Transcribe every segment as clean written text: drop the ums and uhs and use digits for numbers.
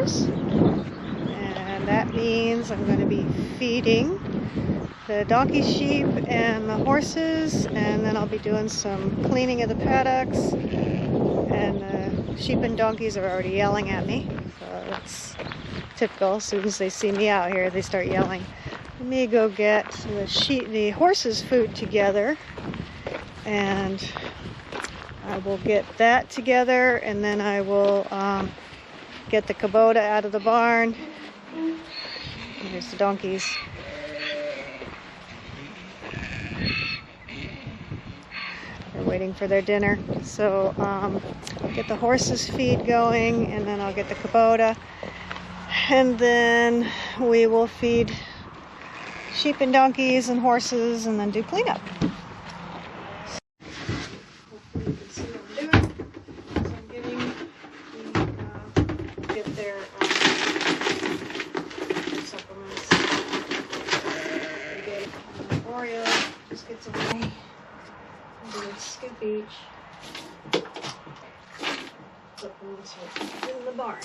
pastures. And that means I'm going to be feeding the donkey, sheep, and the horses, and then I'll be doing some cleaning of the paddocks. And the sheep and donkeys are already yelling at me, so that's typical. As soon as they see me out here, they start yelling. Let me go get the horses' food together, and I will get that together, and then I will get the Kubota out of the barn. And here's the donkeys. They're waiting for their dinner. So get the horses' feed going, and then I'll get the Kubota, and then we will feed sheep and donkeys and horses, and then do cleanup. Hopefully you can see what I'm doing. So I'm getting get their supplements. We get Oreo, just gets away. Do a skip each. Supplements are in the barn.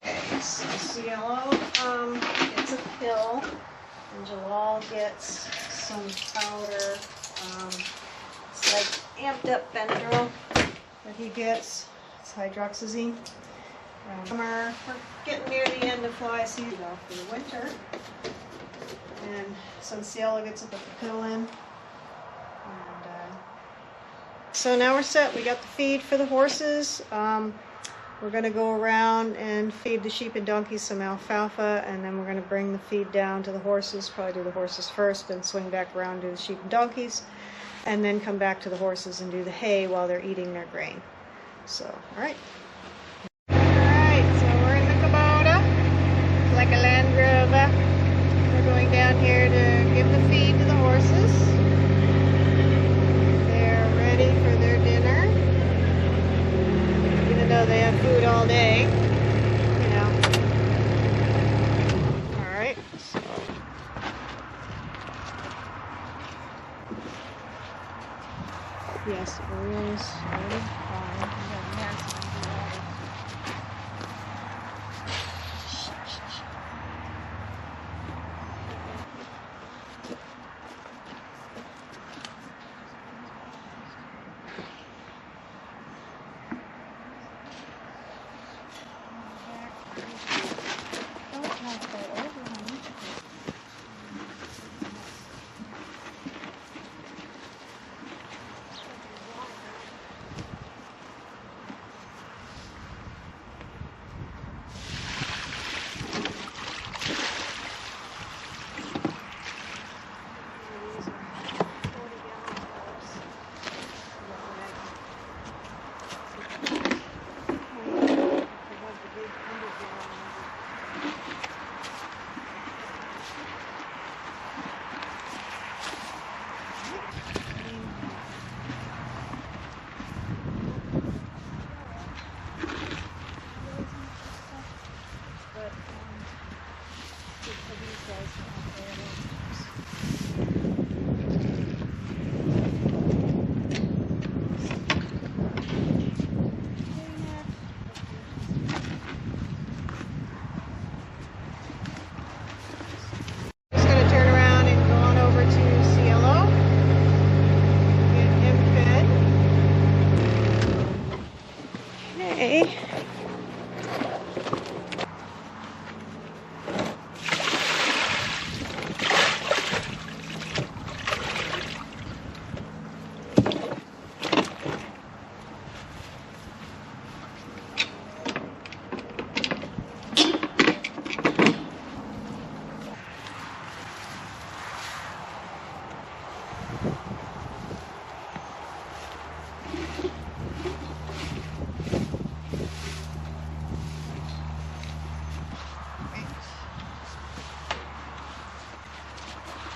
Okay, so Cielo gets a pill, and Jalal gets some powder. It's like amped up Benadryl that he gets. It's hydroxyzine. We're getting near the end of fly season for the winter. And so Cielo gets to put the pill in. And, so now we're set. We got the feed for the horses. We're going to go around and feed the sheep and donkeys some alfalfa, and then we're going to bring the feed down to the horses, probably do the horses first, then swing back around to the sheep and donkeys, and then come back to the horses and do the hay while they're eating their grain. So, alright. Alright, so we're in the Kubota. It's like a Land Rover. We're going down here to give the feed to the horses. They're ready for their dinner. Even though they have food all day, you know. Alright, so. Yes, Oreos are fine.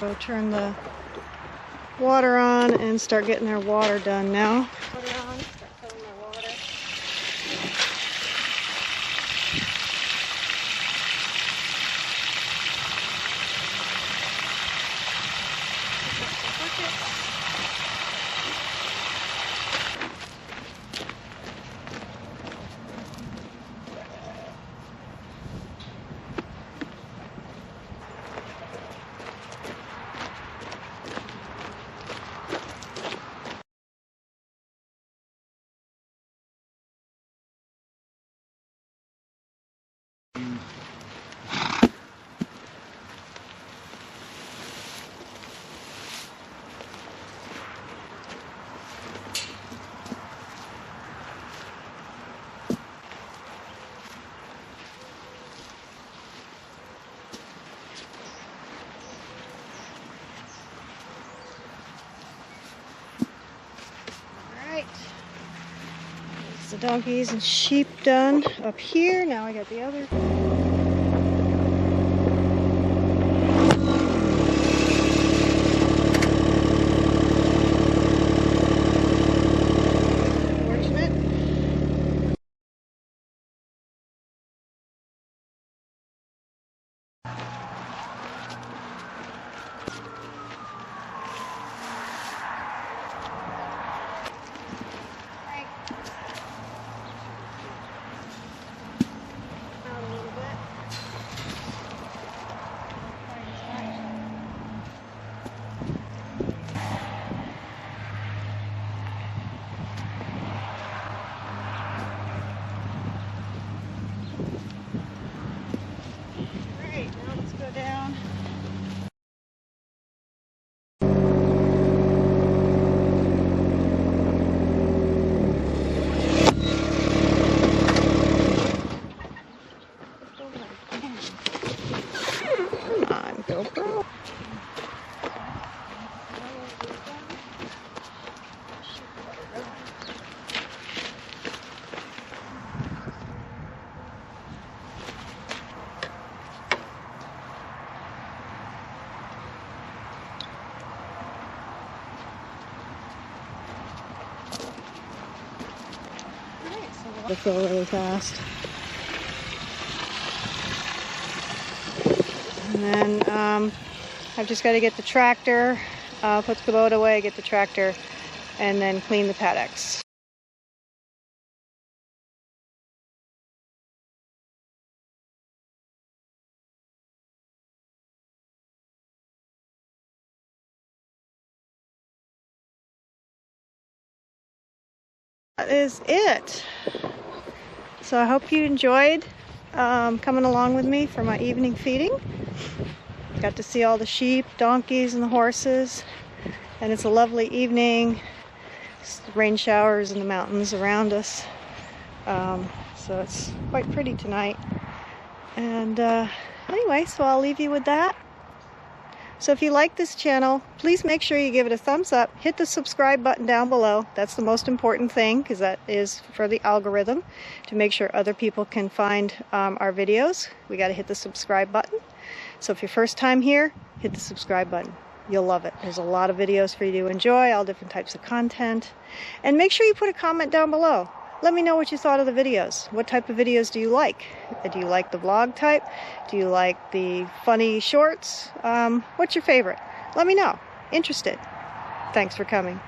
Go turn the water on and start getting their water done now. Put it on, start filling their water. the donkeys and sheep done up here. Now I got the other. To fill really fast. And then I've just got to get the tractor, put the boat away, get the tractor, and then clean the paddocks. That is it. So I hope you enjoyed coming along with me for my evening feeding. Got to see all the sheep, donkeys, and the horses. And it's a lovely evening. Rain showers in the mountains around us. So it's quite pretty tonight. And anyway, so I'll leave you with that. So if you like this channel, please make sure you give it a thumbs up. Hit the subscribe button down below. That's the most important thing, because that is for the algorithm, to make sure other people can find our videos. We got to hit the subscribe button. So if you're first time here, hit the subscribe button. You'll love it. There's a lot of videos for you to enjoy, all different types of content. And make sure you put a comment down below. Let me know what you thought of the videos. What type of videos do you like? Do you like the vlog type? Do you like the funny shorts? What's your favorite? Let me know. Interested. Thanks for coming.